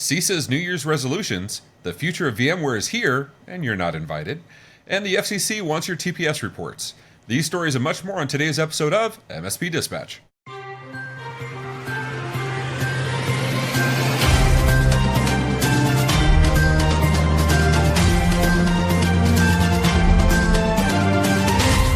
CISA's New Year's resolutions, the future of VMware is here, and you're not invited, and the FCC wants your TPS reports. These stories and much more on today's episode of MSP Dispatch.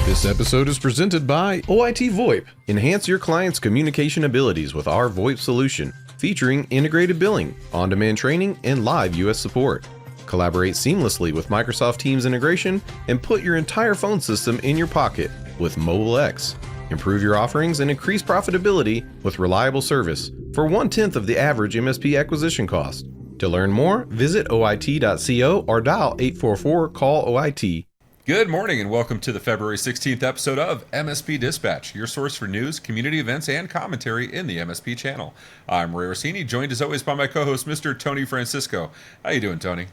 This episode is presented by OIT VoIP. Enhance your client's communication abilities with our VoIP solution, featuring integrated billing, on-demand training, and live US support. Collaborate seamlessly with Microsoft Teams integration and put your entire phone system in your pocket with Mobile X. Improve your offerings and increase profitability with reliable service for 1/10 of the average MSP acquisition cost. To learn more, visit oit.co or dial 844-CALL-OIT. Good morning and welcome to the February 16th episode of MSP Dispatch, your source for news, community events, and commentary in the MSP channel. I'm Ray Orsini, joined as always by my co-host, Mr. Tony Francisco. How you doing, Tony?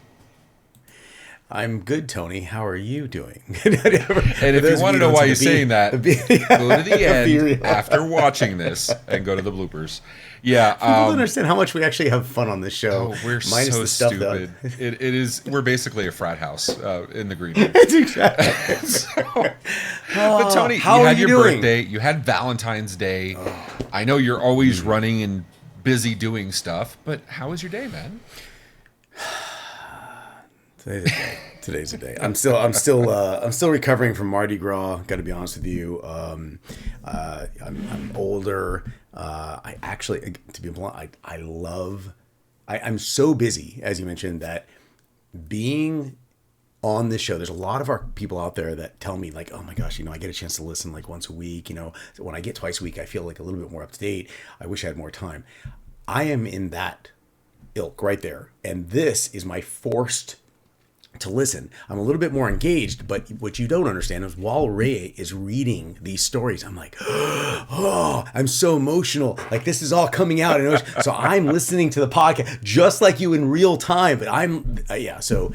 I'm good, Tony. How are you doing? And if you want to know why you're saying that, go to the end after watching this and go to the bloopers. Yeah, people don't understand how much we actually have fun on this show. Oh, we're minus so the stuff stupid. It is. We're basically a frat house in the green room. It's exactly. But Tony, how you are had you your doing? birthday. You had Valentine's Day. I know you're always running and busy doing stuff, but how was your day, man? Today's the day. I'm still recovering from Mardi Gras. Got to be honest with you. I'm older. I actually, to be blunt, I'm so busy, as you mentioned, that being on this show, there's a lot of our people out there that tell me like, oh my gosh, I get a chance to listen like once a week. When I get twice a week, I feel like a little bit more up to date. I wish I had more time. I am in that ilk right there. And this is my forced to listen. I'm a little bit more engaged, but what you don't understand is while Ray is reading these stories, I'm like, oh, I'm so emotional. Like this is all coming out. So I'm listening to the podcast just like you in real time, but So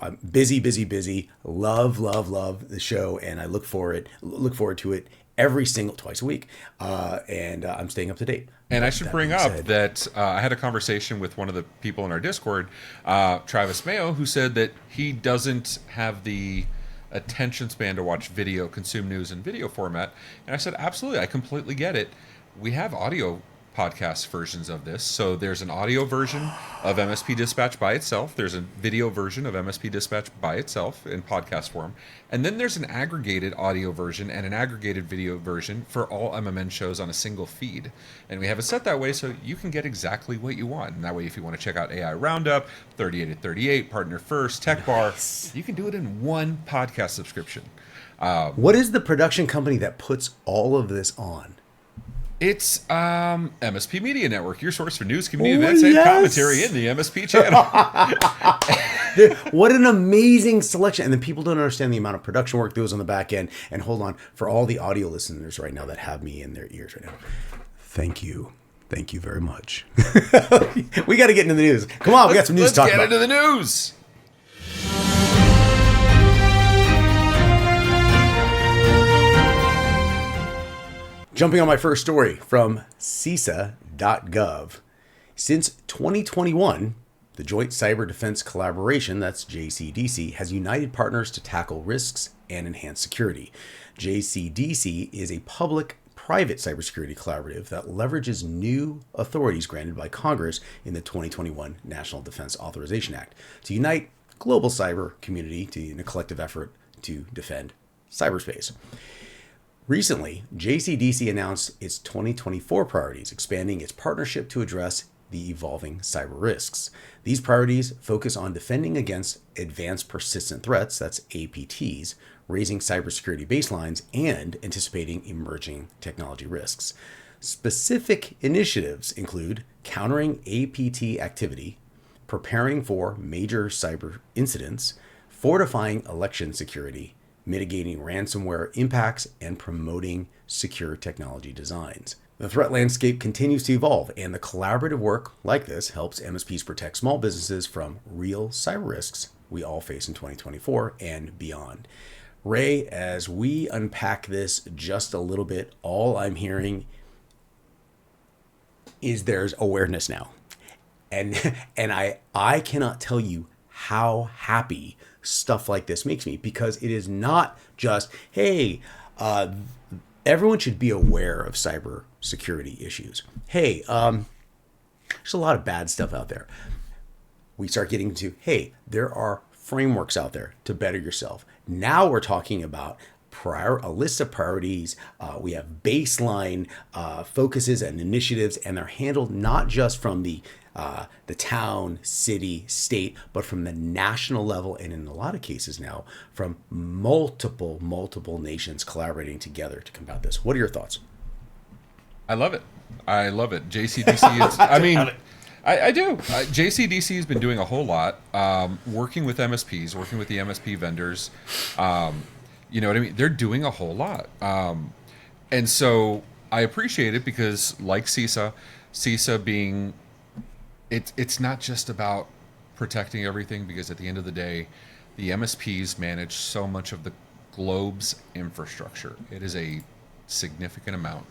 I'm busy. Love the show. And I look forward to it twice a week. And I'm staying up to date. And I should bring up that I had a conversation with one of the people in our Discord, Travis Mayo, who said that he doesn't have the attention span to watch video, consume news in video format. And I said, absolutely, I completely get it. We have audio podcast versions of this. So there's an audio version of MSP Dispatch by itself. There's a video version of MSP Dispatch by itself in podcast form. And then there's an aggregated audio version and an aggregated video version for all MMN shows on a single feed. And we have it set that way so you can get exactly what you want. And that way, if you want to check out AI Roundup, 38 at 38, Partner First, Tech Bar, you can do it in one podcast subscription. What is the production company that puts all of this on? It's MSP Media Network, your source for news, community events, and commentary in the MSP channel. What an amazing selection. And then people don't understand the amount of production work that goes on the back end. And hold on, for all the audio listeners right now that have me in their ears right now, thank you. Thank you very much. We got to get into the news. Come on, we got some news to talk about. Let's get into the news. Jumping on my first story from CISA.gov. Since 2021, the Joint Cyber Defense Collaboration, that's JCDC, has united partners to tackle risks and enhance security. JCDC is a public-private cybersecurity collaborative that leverages new authorities granted by Congress in the 2021 National Defense Authorization Act to unite global cyber community in a collective effort to defend cyberspace. Recently, JCDC announced its 2024 priorities, expanding its partnership to address the evolving cyber risks. These priorities focus on defending against advanced persistent threats, that's APTs, raising cybersecurity baselines, and anticipating emerging technology risks. Specific initiatives include countering APT activity, preparing for major cyber incidents, fortifying election security, mitigating ransomware impacts, and promoting secure technology designs. The threat landscape continues to evolve, and the collaborative work like this helps MSPs protect small businesses from real cyber risks we all face in 2024 and beyond. Ray, as we unpack this just a little bit, all I'm hearing is there's awareness now. And I cannot tell you how happy stuff like this makes me, because it is not just, hey, everyone should be aware of cybersecurity issues. Hey, there's a lot of bad stuff out there. We start getting to, hey, there are frameworks out there to better yourself. Now we're talking about a list of priorities. We have baseline focuses and initiatives, and they're handled not just from the town, city, state, but from the national level, and in a lot of cases now from multiple nations collaborating together to combat this. What are your thoughts? I love it. JCDC is, I mean, I do. JCDC has been doing a whole lot, working with MSPs, working with the MSP vendors. You know what I mean? They're doing a whole lot. And so I appreciate it because, like CISA being, it's not just about protecting everything, because at the end of the day, the MSPs manage so much of the globe's infrastructure. It is a significant amount.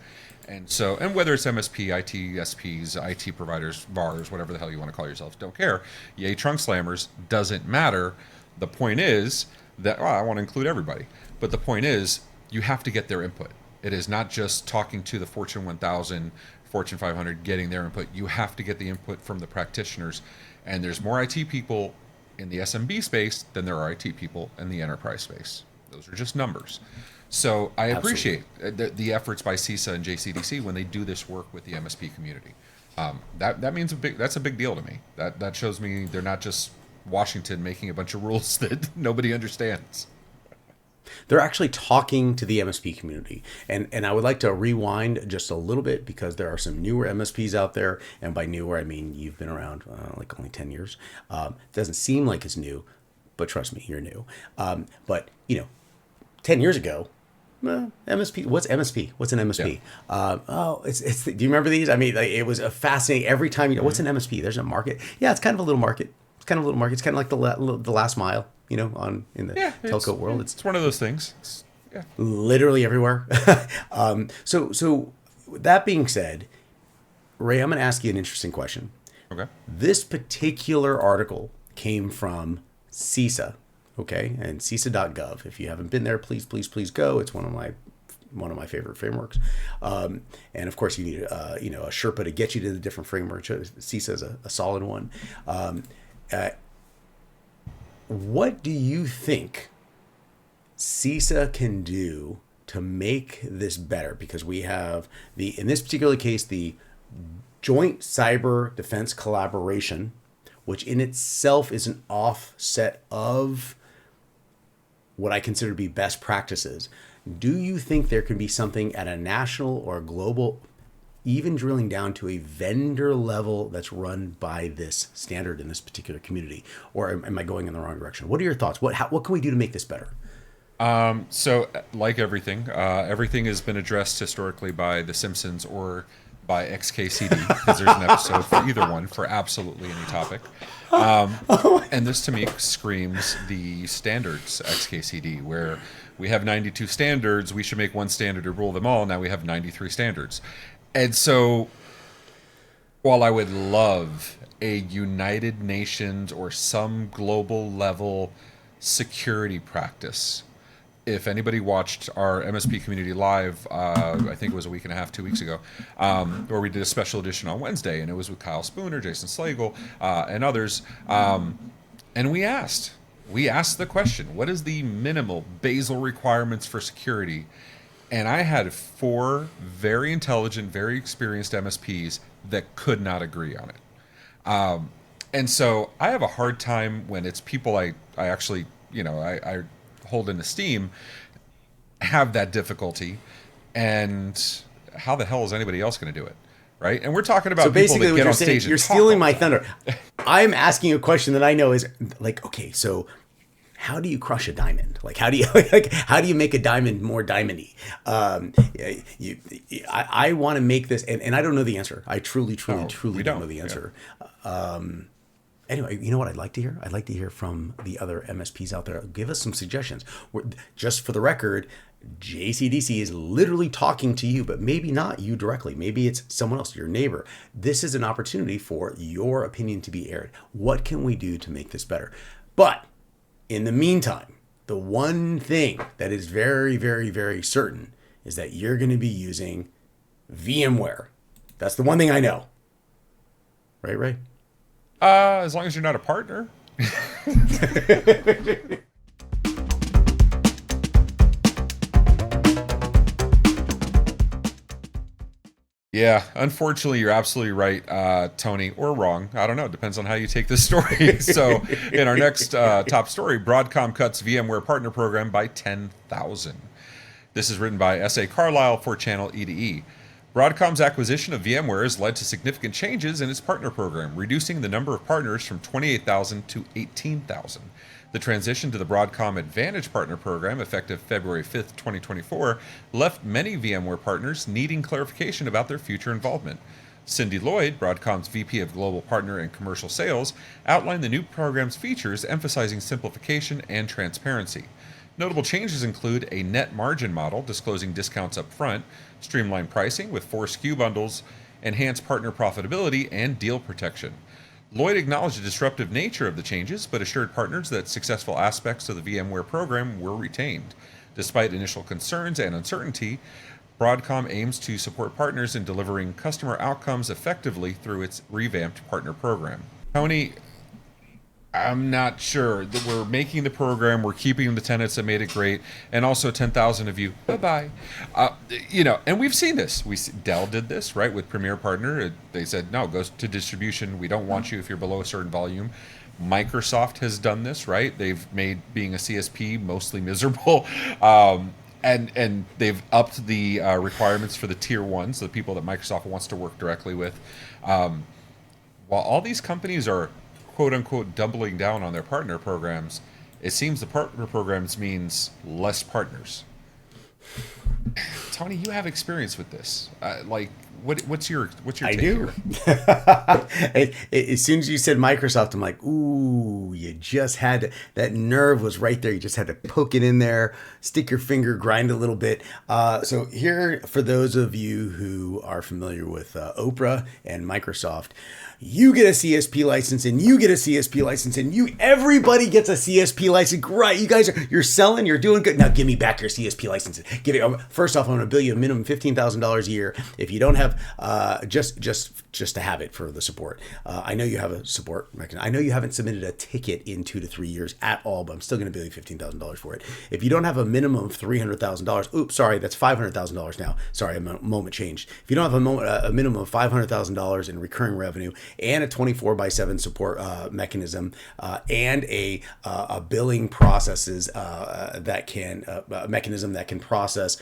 And whether it's MSP, IT, SPs, IT providers, VARs, whatever the hell you want to call yourselves, don't care. Yay, trunk slammers, doesn't matter. The point is that, I want to include everybody. But the point is, you have to get their input. It is not just talking to the Fortune 1000, Fortune 500, getting their input. You have to get the input from the practitioners. And there's more IT people in the SMB space than there are IT people in the enterprise space. Those are just numbers. So I appreciate the efforts by CISA and JCDC when they do this work with the MSP community. That means that's a big deal to me. That shows me they're not just Washington making a bunch of rules that nobody understands. They're actually talking to the MSP community. And I would like to rewind just a little bit, because there are some newer MSPs out there. And by newer, I mean you've been around like only 10 years. It doesn't seem like it's new, but trust me, you're new. But, 10 years ago, MSP. What's MSP? What's an MSP? Yeah. It's. Do you remember these? I mean, it was a fascinating. Every time what's an MSP? There's a market. Yeah, it's kind of a little market. It's kind of like the last mile. In the telco world. It's one of those things. Literally everywhere. So that being said, Ray, I'm going to ask you an interesting question. Okay. This particular article came from CISA. Okay, and CISA.gov. If you haven't been there, please go. It's one of my favorite frameworks. And of course, you need a Sherpa to get you to the different frameworks. CISA is a solid one. What do you think CISA can do to make this better? Because we have in this particular case, the Joint Cyber Defense Collaboration, which in itself is an offset of what I consider to be best practices. Do you think there can be something at a national or a global, even drilling down to a vendor level, that's run by this standard in this particular community? Or am I going in the wrong direction? What are your thoughts? What can we do to make this better? So like everything has been addressed historically by The Simpsons or by XKCD, because there's an episode for either one for absolutely any topic. And this to me screams the standards XKCD, where we have 92 standards. We should make one standard to rule them all. Now we have 93 standards. And so while I would love a United Nations or some global level security practice, if anybody watched our MSP Community Live, I think it was a week and a half, 2 weeks ago, where we did a special edition on Wednesday, and it was with Kyle Spooner, Jason Slagle, and others. And we asked the question, what is the minimal basal requirements for security? And I had 4 very intelligent, very experienced MSPs that could not agree on it. And so I have a hard time when it's people I actually, I hold in esteem, have that difficulty. And how the hell is anybody else going to do it? Right? And we're talking about people that get on stage and you're stealing my thunder. I'm asking a question that I know is like, okay, so how do you crush a diamond? Like, how do you make a diamond more diamondy? I want to make this, and I don't know the answer. I truly don't know the answer. Anyway, you know what I'd like to hear? I'd like to hear from the other MSPs out there. Give us some suggestions. Just for the record, JCDC is literally talking to you, but maybe not you directly. Maybe it's someone else, your neighbor. This is an opportunity for your opinion to be aired. What can we do to make this better? But in the meantime, the one thing that is very, very, very certain is that you're going to be using VMware. That's the one thing I know. Right, Ray? As long as you're not a partner. Yeah, unfortunately, you're absolutely right, Tony, or wrong. I don't know. It depends on how you take this story. So, in our next top story, Broadcom cuts VMware partner program by 10,000. This is written by S.A. Carlisle for Channel E2E. Broadcom's acquisition of VMware has led to significant changes in its partner program, reducing the number of partners from 28,000 to 18,000. The transition to the Broadcom Advantage Partner Program, effective February 5th, 2024, left many VMware partners needing clarification about their future involvement. Cindy Lloyd, Broadcom's VP of Global Partner and Commercial Sales, outlined the new program's features, emphasizing simplification and transparency. Notable changes include a net margin model disclosing discounts up front, streamlined pricing with 4 SKU bundles, enhanced partner profitability, and deal protection. Lloyd acknowledged the disruptive nature of the changes, but assured partners that successful aspects of the VMware program were retained. Despite initial concerns and uncertainty, Broadcom aims to support partners in delivering customer outcomes effectively through its revamped partner program. Tony, I'm not sure that we're making the program, we're keeping the tenants that made it great, and also 10,000 of you, bye-bye. And we've seen this. Dell did this, right, with Premier Partner. They said, no, go to distribution. We don't want you if you're below a certain volume. Microsoft has done this, right? They've made being a CSP mostly miserable. And they've upped the requirements for the tier ones, the people that Microsoft wants to work directly with. While all these companies are quote-unquote doubling down on their partner programs, it seems the partner programs means less partners. Tony, you have experience with this. What's your I take do. here? As soon as you said Microsoft, I'm like, ooh, you just had to, that nerve was right there. You just had to poke it in there, stick your finger, grind a little bit. So here, for those of you who are familiar with Oprah and Microsoft, you get a CSP license and you get a CSP license and everybody gets a CSP license. Right. You guys you're selling, you're doing good. Now give me back your CSP licenses. First off, I'm going to bill you a minimum $15,000 a year. If you don't have, just to have it for the support. I know you have a support mechanism. I know you haven't submitted a ticket in 2 to 3 years at all, but I'm still going to bill you $15,000 for it. If you don't have a minimum of $300,000, oops, sorry, that's $500,000 now. Sorry, a moment changed. If you don't have a minimum of $500,000 in recurring revenue, and a 24/7 support mechanism, and a billing processes mechanism that can process,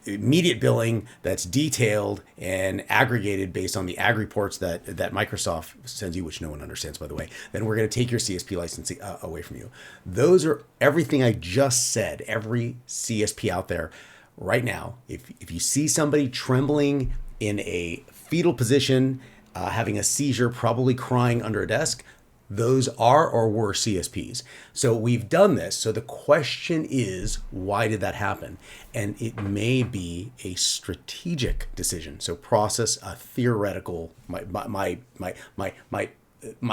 immediate billing that's detailed and aggregated based on the ag reports that Microsoft sends you, which no one understands, by the way, then we're going to take your CSP license away from you. Those are everything I just said. Every CSP out there right now, if you see somebody trembling in a fetal position, having a seizure, probably crying under a desk, those are or were CSPs. So we've done this. So the question is, why did that happen? And it may be a strategic decision. So process a theoretical, my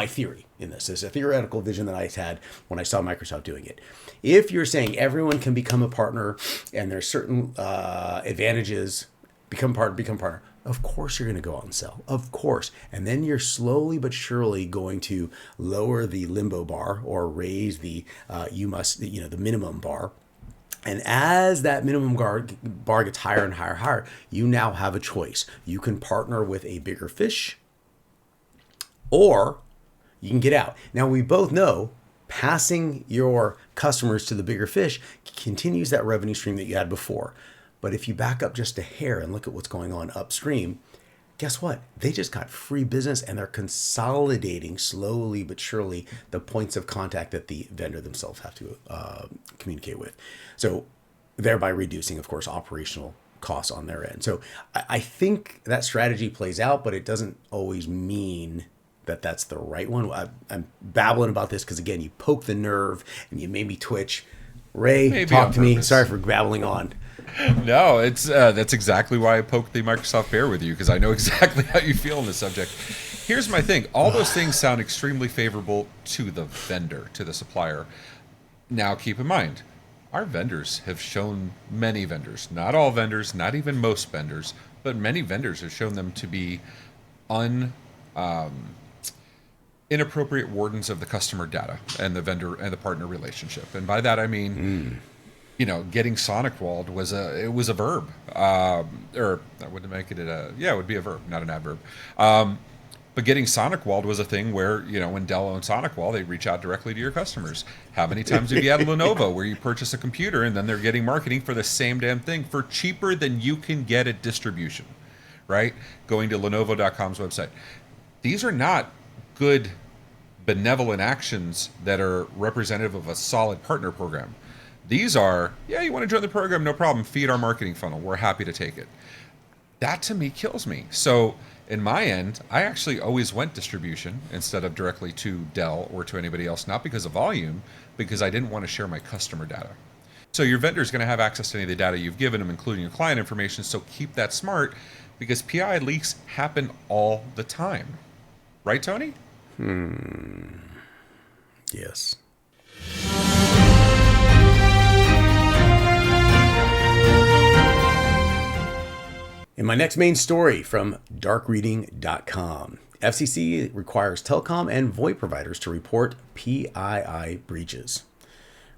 theory in this is a theoretical vision that I had when I saw Microsoft doing it. If you're saying everyone can become a partner and there's certain advantages, become partner. Of course you're going to go out and sell. Of course. And then you're slowly but surely going to lower the limbo bar or raise the the minimum bar. And as that minimum bar gets higher and higher, you now have a choice. You can partner with a bigger fish, or you can get out. Now we both know passing your customers to the bigger fish continues that revenue stream that you had before. But if you back up just a hair and look at what's going on upstream, guess what? They just got free business and they're consolidating slowly but surely the points of contact that the vendor themselves have to communicate with. So thereby reducing, of course, operational costs on their end. So I think that strategy plays out, but it doesn't always mean that that's the right one? I'm babbling about this because, again, you poke the nerve and you made me twitch. Ray, Maybe talk on to me. purpose. Sorry for babbling on. No, it's that's exactly why I poked the Microsoft bear with you, because I know exactly how you feel on this subject. Here's my thing. All those things sound extremely favorable to the vendor, to the supplier. Now, keep in mind, our vendors have shown, many vendors, not all vendors, not even most vendors, but many vendors have shown them to be inappropriate wardens of the customer data and the vendor and the partner relationship. And by that I mean, getting sonic walled was a verb, or I wouldn't make it it would be a verb, not an adverb. But getting sonic walled was a thing where, when Dell owned SonicWall, they reach out directly to your customers. How many times have you had Lenovo where you purchase a computer and then they're getting marketing for the same damn thing for cheaper than you can get at distribution, right? Going to Lenovo.com's website. These are not good benevolent actions that are representative of a solid partner program. These are, you want to join the program, no problem, feed our marketing funnel, we're happy to take it. That to me kills me. So in my end, I actually always went distribution instead of directly to Dell or to anybody else, not because of volume, because I didn't want to share my customer data. So your vendor is going to have access to any of the data you've given them, including your client information, so keep that smart, because PII leaks happen all the time. Right, Tony? Yes. In my next main story from darkreading.com, FCC requires telecom and VoIP providers to report PII breaches.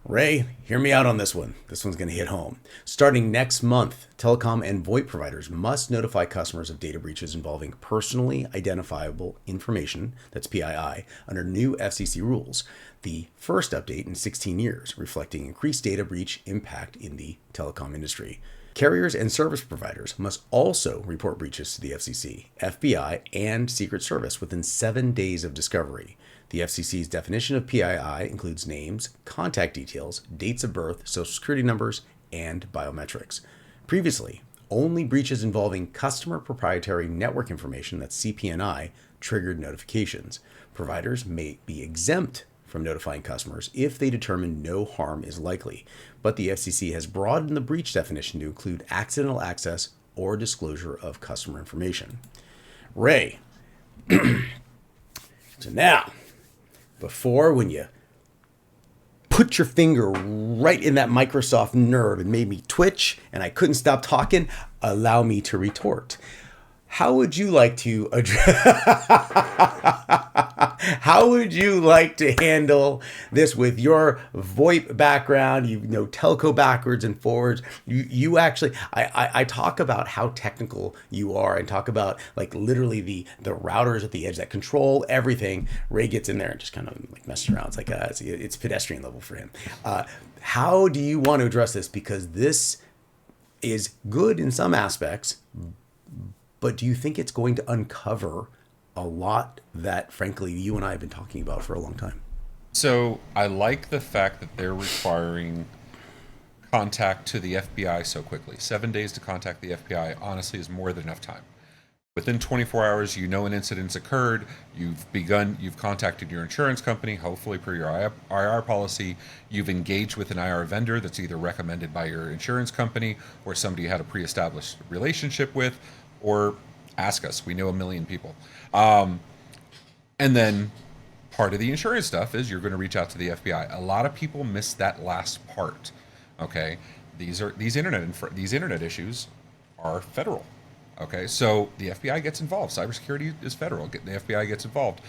Ray, hear me out on this one. This one's going to hit home. Starting next month, telecom and VoIP providers must notify customers of data breaches involving personally identifiable information, that's PII, under new FCC rules, the first update in 16 years, reflecting increased data breach impact in the telecom industry. Carriers and service providers must also report breaches to the FCC, FBI, and Secret Service within 7 days of discovery. The FCC's definition of PII includes names, contact details, dates of birth, social security numbers, and biometrics. Previously, only breaches involving customer proprietary network information, that's CPNI, triggered notifications. Providers may be exempt from notifying customers if they determine no harm is likely, but the FCC has broadened the breach definition to include accidental access or disclosure of customer information. Ray, so now, before, when you put your finger right in that Microsoft nerve and made me twitch and I couldn't stop talking, allow me to retort. How would you like to how would you like to handle this with your VoIP background? You know telco backwards and forwards. You actually, I talk about how technical you are and talk about like literally the routers at the edge that control everything. Ray gets in there and just kind of like messes around. It's like it's pedestrian level for him. How do you want to address this? Because this is good in some aspects, but do you think it's going to uncover a lot that, frankly, you and I have been talking about for a long time? So I like the fact that they're requiring contact to the FBI so quickly. 7 days to contact the FBI, honestly, is more than enough time. Within 24 hours, an incident's occurred, you've contacted your insurance company, hopefully per your IR policy, you've engaged with an IR vendor that's either recommended by your insurance company or somebody you had a pre-established relationship with, or ask us. We know a million people. And then part of the insurance stuff is you're going to reach out to the FBI. A lot of people miss that last part. Okay, these internet issues are federal. Okay, so the FBI gets involved. Cybersecurity is federal. The FBI gets involved.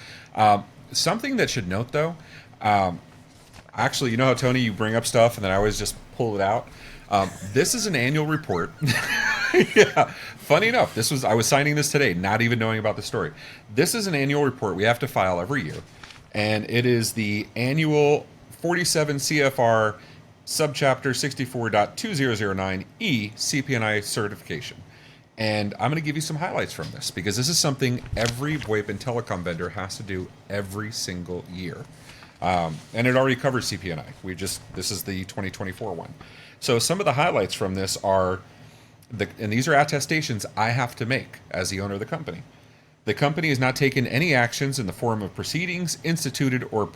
Something that should note though, actually, you know how Tony, you bring up stuff and then I always just pull it out. This is an annual report. Yeah. Funny enough, I was signing this today, not even knowing about the story. This is an annual report we have to file every year, and it is the annual 47 CFR subchapter 64.2009E CPNI certification. And I'm going to give you some highlights from this because this is something every VoIP and telecom vendor has to do every single year. And it already covers CPNI. This is the 2024 one. So some of the highlights from this are, and these are attestations I have to make as the owner of the company. The company has not taken any actions in the form of proceedings instituted or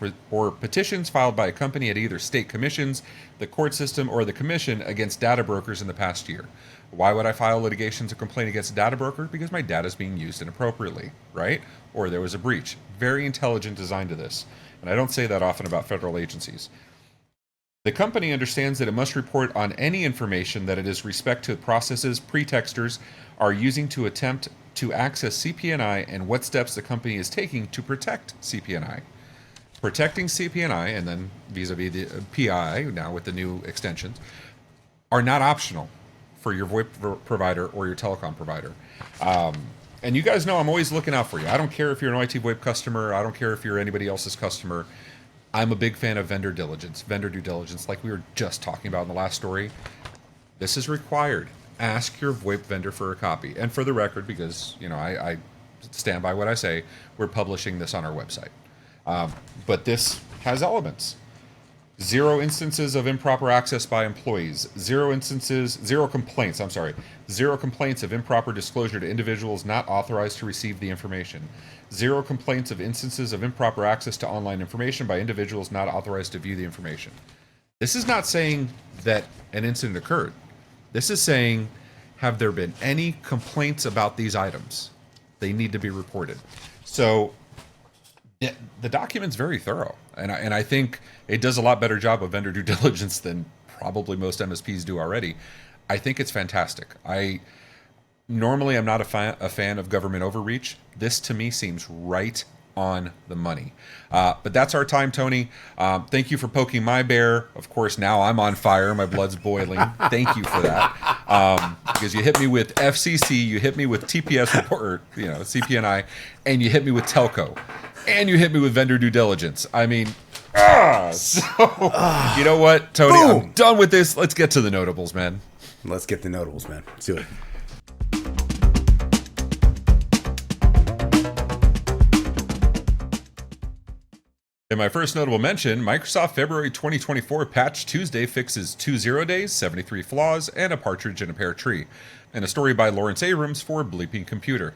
petitions filed by a company at either state commissions, the court system, or the commission against data brokers in the past year. Why would I file litigations or complaint against a data broker? Because my data is being used inappropriately, right? Or there was a breach. Very intelligent design to this. And I don't say that often about federal agencies. The company understands that it must report on any information that it is respect to processes pretexters are using to attempt to access CPNI and what steps the company is taking to protect CPNI. Protecting CPNI, and then vis-a-vis the PII, now with the new extensions, are not optional for your VoIP provider or your telecom provider. And you guys know I'm always looking out for you. I don't care if you're an IT VoIP customer. I don't care if you're anybody else's customer. I'm a big fan of vendor diligence, vendor due diligence, like we were just talking about in the last story. This is required. Ask your VoIP vendor for a copy. And for the record, because I stand by what I say, we're publishing this on our website. But this has elements. 0 instances of improper access by employees. 0 complaints of improper disclosure to individuals not authorized to receive the information. 0 complaints of instances of improper access to online information by individuals not authorized to view the information. This is not saying that an incident occurred. This is saying, have there been any complaints about these items? They need to be reported. So the document's very thorough, and I think it does a lot better job of vendor due diligence than probably most MSPs do already. I think it's fantastic. Normally I'm not a fan of government overreach. This to me seems right on the money. But that's our time, Tony. Thank you for poking my bear. Of course, now I'm on fire. My blood's boiling. Thank you for that. Because you hit me with FCC, you hit me with TPS report, CPNI, and you hit me with telco, and you hit me with vendor due diligence. I mean, you know what, Tony? Boom. I'm done with this. Let's get to the notables, man. Let's get the notables, man. Let's do it. In my first notable mention, Microsoft February 2024 Patch Tuesday fixes 2 0 days, 73 flaws, and a partridge in a pear tree. And a story by Lawrence Abrams for Bleeping Computer.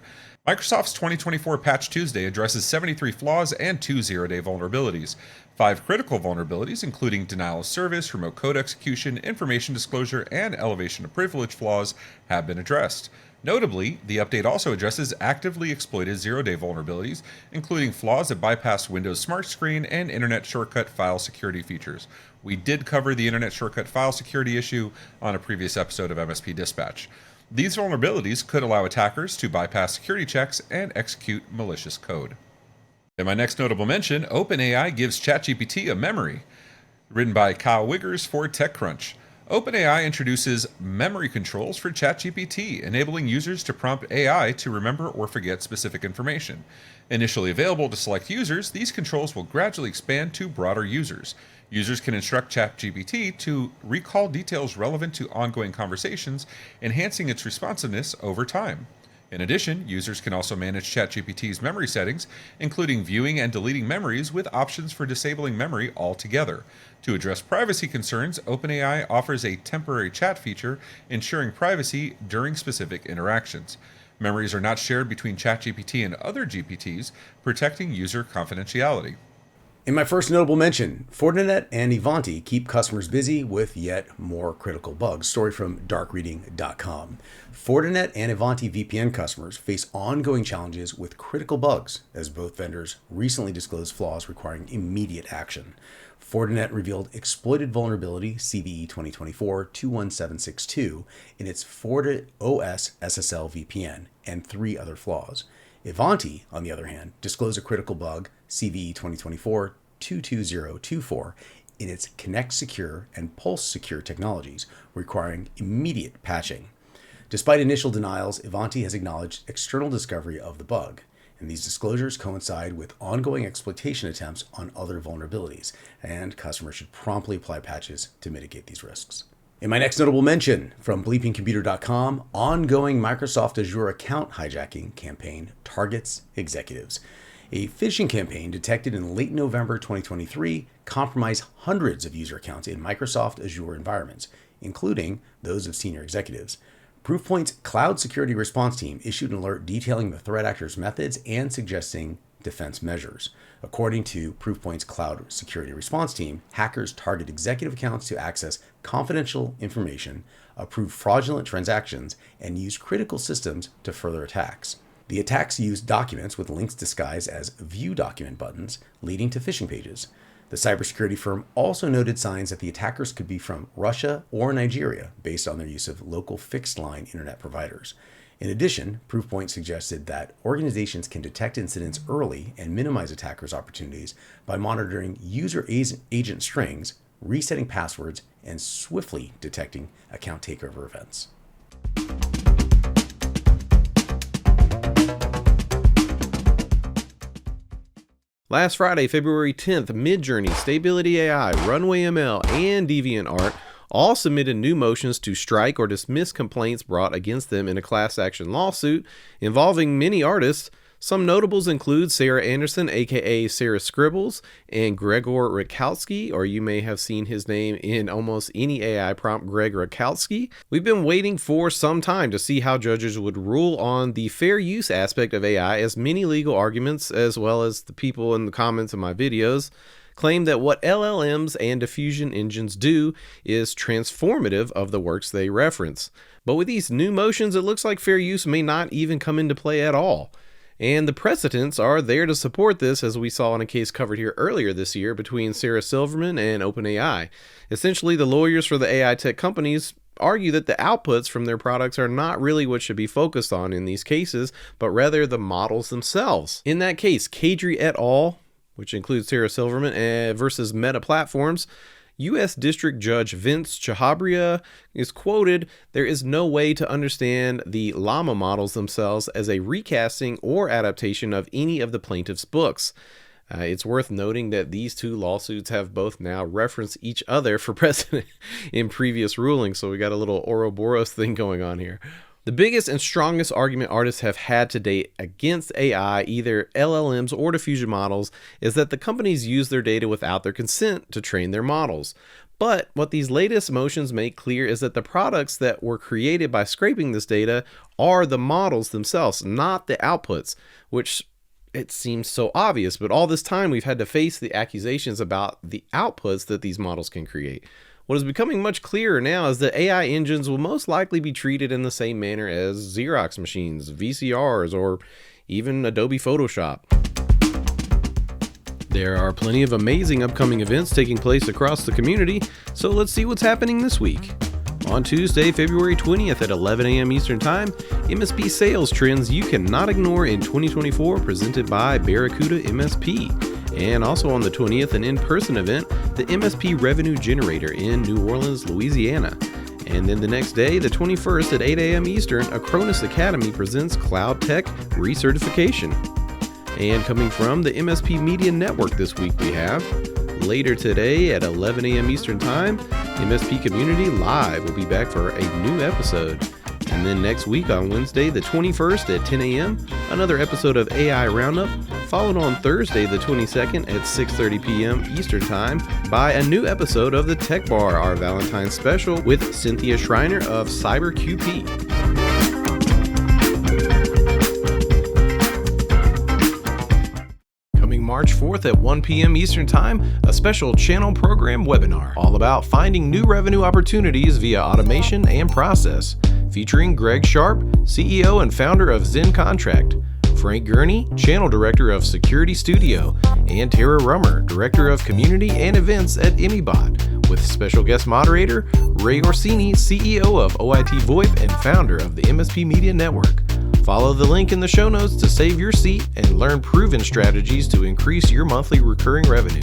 Microsoft's 2024 Patch Tuesday addresses 73 flaws and 2 0-day vulnerabilities. 5 critical vulnerabilities, including denial of service, remote code execution, information disclosure, and elevation of privilege flaws, have been addressed. Notably, the update also addresses actively exploited 0-day vulnerabilities, including flaws that bypass Windows Smart Screen and Internet Shortcut file security features. We did cover the Internet Shortcut file security issue on a previous episode of MSP Dispatch. These vulnerabilities could allow attackers to bypass security checks and execute malicious code. In my next notable mention, OpenAI gives ChatGPT a memory. Written by Kyle Wiggers for TechCrunch. OpenAI introduces memory controls for ChatGPT, enabling users to prompt AI to remember or forget specific information. Initially available to select users, these controls will gradually expand to broader users. Users can instruct ChatGPT to recall details relevant to ongoing conversations, enhancing its responsiveness over time. In addition, users can also manage ChatGPT's memory settings, including viewing and deleting memories with options for disabling memory altogether. To address privacy concerns, OpenAI offers a temporary chat feature, ensuring privacy during specific interactions. Memories are not shared between ChatGPT and other GPTs, protecting user confidentiality. In my first notable mention, Fortinet and Ivanti keep customers busy with yet more critical bugs. Story from darkreading.com. Fortinet and Ivanti VPN customers face ongoing challenges with critical bugs, as both vendors recently disclosed flaws requiring immediate action. Fortinet revealed exploited vulnerability CVE 2024-21762 in its FortiOS SSL VPN and 3 other flaws. Ivanti, on the other hand, disclosed a critical bug CVE 2024-22024 in its Connect Secure and Pulse Secure technologies, requiring immediate patching. Despite initial denials, Ivanti has acknowledged external discovery of the bug, and these disclosures coincide with ongoing exploitation attempts on other vulnerabilities, and customers should promptly apply patches to mitigate these risks. In my next notable mention, from bleepingcomputer.com, ongoing Microsoft Azure account hijacking campaign targets executives. A phishing campaign detected in late November 2023 compromised hundreds of user accounts in Microsoft Azure environments, including those of senior executives. Proofpoint's cloud security response team issued an alert detailing the threat actors' methods and suggesting defense measures. According to Proofpoint's cloud security response team, hackers target executive accounts to access confidential information, approve fraudulent transactions, and use critical systems to further attacks. The attacks used documents with links disguised as view document buttons, leading to phishing pages. The cybersecurity firm also noted signs that the attackers could be from Russia or Nigeria, based on their use of local fixed-line internet providers. In addition, Proofpoint suggested that organizations can detect incidents early and minimize attackers' opportunities by monitoring user agent strings, resetting passwords, and swiftly detecting account takeover events. Last Friday, February 10th, Midjourney, Stability AI, Runway ML, and DeviantArt all submitted new motions to strike or dismiss complaints brought against them in a class action lawsuit involving many artists. Some notables include Sarah Anderson, aka Sarah Scribbles, and Gregor Rakowski, or you may have seen his name in almost any AI prompt, Greg Rakowski. We've been waiting for some time to see how judges would rule on the fair use aspect of AI, as many legal arguments, as well as the people in the comments of my videos, claim that what LLMs and diffusion engines do is transformative of the works they reference. But with these new motions, it looks like fair use may not even come into play at all. And the precedents are there to support this, as we saw in a case covered here earlier this year between Sarah Silverman and OpenAI. Essentially, the lawyers for the AI tech companies argue that the outputs from their products are not really what should be focused on in these cases, but rather the models themselves. In that case, Kadri et al., which includes Sarah Silverman, versus Meta Platforms, U.S. District Judge Vince Chahabria is quoted, "There is no way to understand the llama models themselves as a recasting or adaptation of any of the plaintiff's books." It's worth noting that these two lawsuits have both now referenced each other for precedent in previous rulings, so we got a little Ouroboros thing going on here. The biggest and strongest argument artists have had to date against AI, either LLMs or diffusion models, is that the companies use their data without their consent to train their models. But what these latest motions make clear is that the products that were created by scraping this data are the models themselves, not the outputs, which it seems so obvious, but all this time we've had to face the accusations about the outputs that these models can create. What is becoming much clearer now is that AI engines will most likely be treated in the same manner as Xerox machines, VCRs, or even Adobe Photoshop. There are plenty of amazing upcoming events taking place across the community, so let's see what's happening this week. On Tuesday, February 20th at 11 a.m. Eastern Time, MSP Sales Trends You Cannot Ignore in 2024, presented by Barracuda MSP. And also on the 20th, an in-person event, the MSP Revenue Generator in New Orleans, Louisiana. And then the next day, the 21st at 8 a.m. Eastern, Acronis Academy presents Cloud Tech Recertification. And coming from the MSP Media Network this week, we have later today at 11 a.m. Eastern Time, MSP Community Live will be back for a new episode. And then next week on Wednesday, the 21st at 10 a.m., another episode of AI Roundup, followed on Thursday, the 22nd at 6:30 p.m. Eastern Time by a new episode of the Tech Bar, our Valentine's special with Cynthia Schreiner of CyberQP. Coming March 4th at 1 p.m. Eastern Time, a special channel program webinar all about finding new revenue opportunities via automation and process, featuring Greg Sharp, CEO and founder of Zen Contract, Frank Gurney, Channel Director of Security Studio, and Tara Rummer, Director of Community and Events at EmiBot, with special guest moderator Ray Orsini, CEO of OIT VoIP and founder of the MSP Media Network. Follow the link in the show notes to save your seat and learn proven strategies to increase your monthly recurring revenue.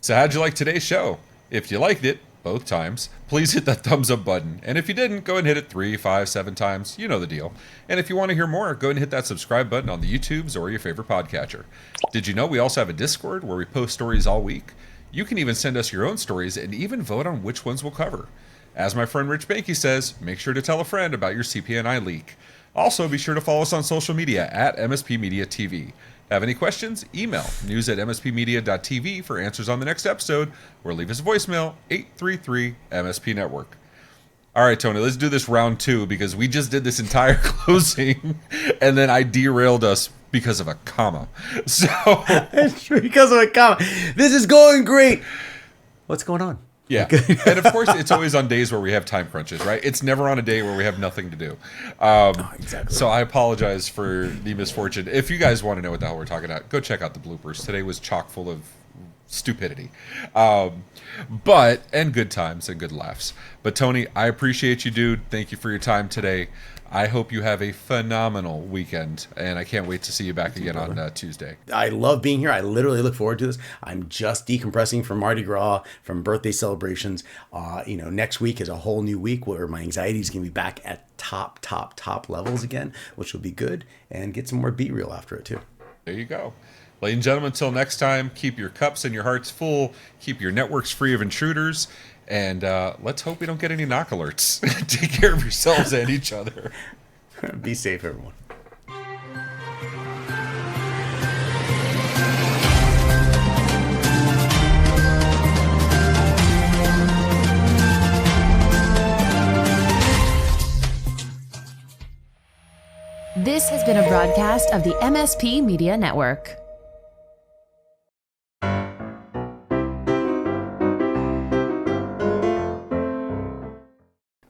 So how'd you like today's show? If you liked it, both times, please hit that thumbs up button. And if you didn't, go ahead and hit it 3, 5, 7 times. You know the deal. And if you want to hear more, go ahead and hit that subscribe button on the YouTubes or your favorite podcatcher. Did you know we also have a Discord where we post stories all week? You can even send us your own stories and even vote on which ones we'll cover. As my friend Rich Banky says, make sure to tell a friend about your CPNI leak. Also, be sure to follow us on social media at MSP Media TV. Have any questions? Email news@mspmedia.tv for answers on the next episode, or leave us a voicemail 833 MSP Network. All right, Tony, let's do this round 2 because we just did this entire closing and then I derailed us because of a comma. So It's because of a comment. This is going great. What's going on? yeah, and of course, it's always on days where we have time crunches, right? It's never on a day where we have nothing to do. Exactly. So I apologize for the misfortune. If you guys want to know what the hell we're talking about, go check out the bloopers. Today was chock full of stupidity, and good times and good laughs. But Tony, I appreciate you, dude. Thank you for your time today. I hope you have a phenomenal weekend, and I can't wait to see you back again on Tuesday. I love being here. I literally look forward to this. I'm just decompressing from Mardi Gras, from birthday celebrations. Next week is a whole new week where my anxiety is going to be back at top levels again, which will be good, and get some more Be Real after it too. There you go. Ladies and gentlemen, until next time, keep your cups and your hearts full, keep your networks free of intruders, and let's hope we don't get any knock alerts. Take care of yourselves and each other. Be safe, everyone. This has been a broadcast of the MSP Media Network.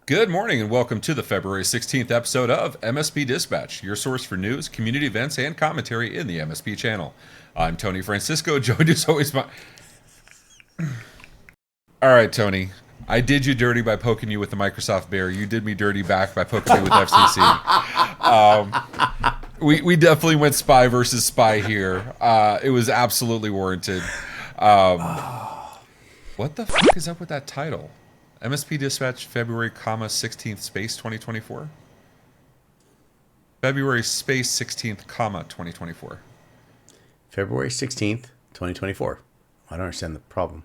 Good morning and welcome to the February 16th episode of MSP Dispatch, your source for news, community events, and commentary in the MSP channel. I'm Tony Francisco, joined as always by... All right, Tony. I did you dirty by poking you with the Microsoft bear. You did me dirty back by poking me with FCC. We definitely went spy versus spy here. It was absolutely warranted. What the fuck is up with that title? MSP Dispatch February, 16th space 2024? February space 16th, 2024. February 16th, 2024. I don't understand the problem.